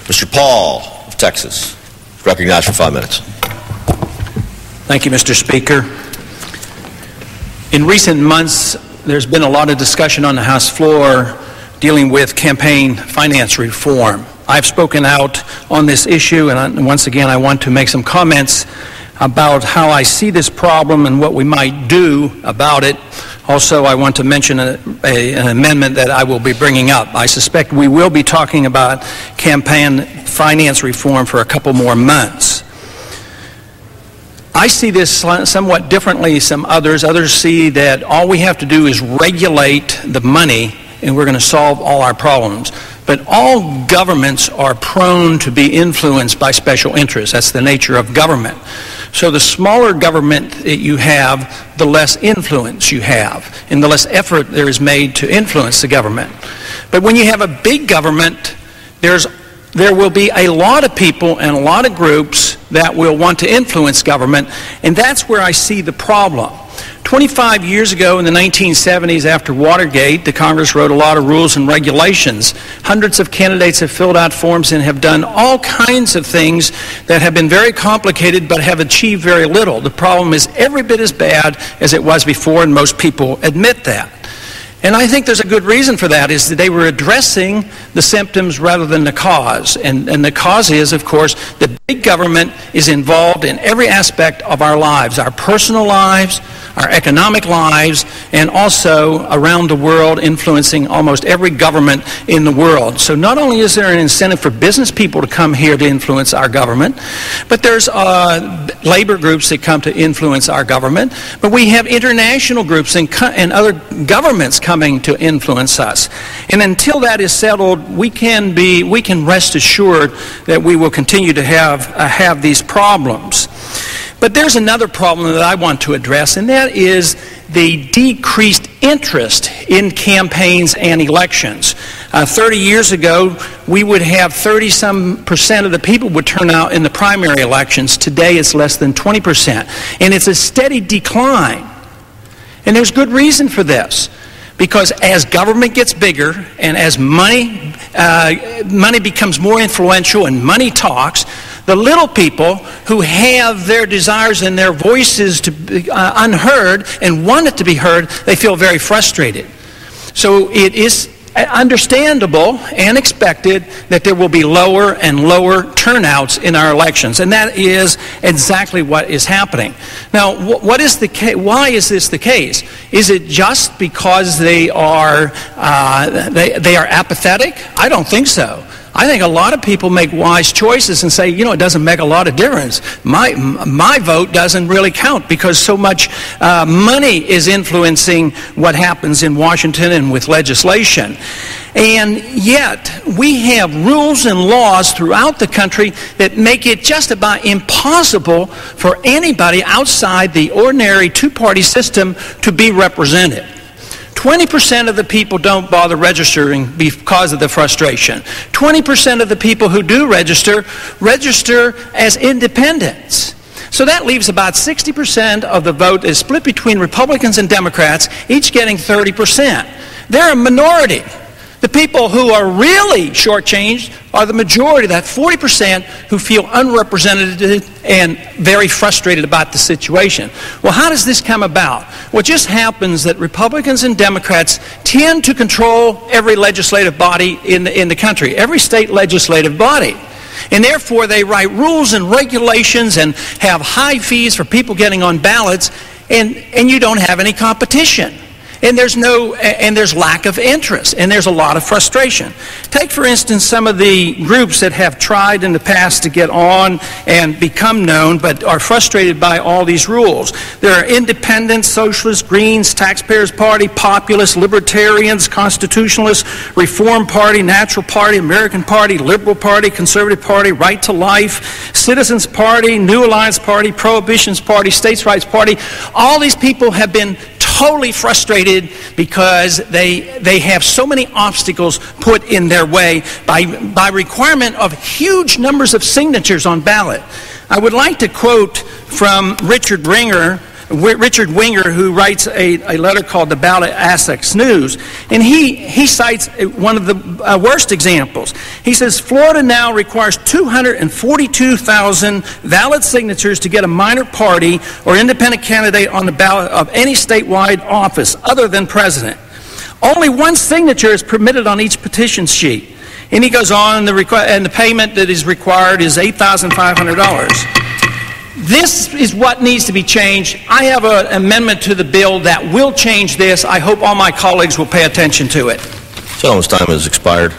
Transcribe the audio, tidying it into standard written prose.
Mr. Paul of Texas, recognized for 5 minutes. Thank you, Mr. Speaker. In recent months, there's been a lot of discussion on the House floor dealing with campaign finance reform. I've spoken out on this issue, and once again I want to make some comments about how I see this problem and what we might do about it. Also, I want to mention an amendment that I will be bringing up. I suspect we will be talking about campaign finance reform for a couple more months. I see this somewhat differently than some others. Others see that all we have to do is regulate the money and we're going to solve all our problems. But all governments are prone to be influenced by special interests. That's the nature of government. So the smaller government that you have, the less influence you have, and the less effort there is made to influence the government. But when you have a big government, there will be a lot of people and a lot of groups that will want to influence government, and that's where I see the problem. 25 years ago in the 1970s, after Watergate, the Congress wrote a lot of rules and regulations. Hundreds of candidates have filled out forms and have done all kinds of things that have been very complicated but have achieved very little. The problem is every bit as bad as it was before, and most people admit that. And I think there's a good reason for that, is that they were addressing the symptoms rather than the cause. And the cause is, of course, that big government is involved in every aspect of our lives, our personal lives, our economic lives, and also around the world, influencing almost every government in the world. So not only is there an incentive for business people to come here to influence our government, but there's labor groups that come to influence our government, but we have international groups and other governments coming to influence us. And until that is settled, we can rest assured that we will continue to have these problems. But there's another problem that I want to address, and that is the decreased interest in campaigns and elections. 30 years ago, we would have 30-some% of the people would turn out in the primary elections. Today, it's less than 20%. And it's a steady decline. And there's good reason for this. Because as government gets bigger and as money becomes more influential and money talks, the little people who have their desires and their voices to be unheard and want it to be heard, they feel very frustrated. So it is understandable and expected that there will be lower and lower turnouts in our elections, and that is exactly what is happening. Now, what is the why is this the case? Is it just because they are apathetic? I don't think so. I think a lot of people make wise choices and say, it doesn't make a lot of difference. My vote doesn't really count because so much money is influencing what happens in Washington and with legislation. And yet, we have rules and laws throughout the country that make it just about impossible for anybody outside the ordinary two-party system to be represented. 20% of the people don't bother registering because of the frustration. 20% of the people who do register as independents. So that leaves about 60% of the vote is split between Republicans and Democrats, each getting 30%. They're a minority. The people who are really shortchanged are the majority, that 40% who feel unrepresented and very frustrated about the situation. Well, how does this come about? Well, it just happens that Republicans and Democrats tend to control every legislative body in the country, every state legislative body. And therefore, they write rules and regulations and have high fees for people getting on ballots, and you don't have any competition. And there's lack of interest, and there's a lot of frustration. Take, for instance, some of the groups that have tried in the past to get on and become known, but are frustrated by all these rules. There are independents, socialists, Greens, Taxpayers Party, populists, libertarians, constitutionalists, Reform Party, Natural Party, American Party, Liberal Party, Conservative Party, Right to Life, Citizens Party, New Alliance Party, Prohibitions Party, States' Rights Party. All these people have been totally frustrated because they have so many obstacles put in their way by requirement of huge numbers of signatures on ballot. I would like to quote from Richard Ringer, Richard Winger, who writes a letter called the Ballot Essex News, and he cites one of the worst examples. He says, Florida now requires 242,000 valid signatures to get a minor party or independent candidate on the ballot of any statewide office other than president. Only one signature is permitted on each petition sheet. And he goes on, and the payment that is required is $8,500. This is what needs to be changed. I have an amendment to the bill that will change this. I hope all my colleagues will pay attention to it. Gentleman's time has expired.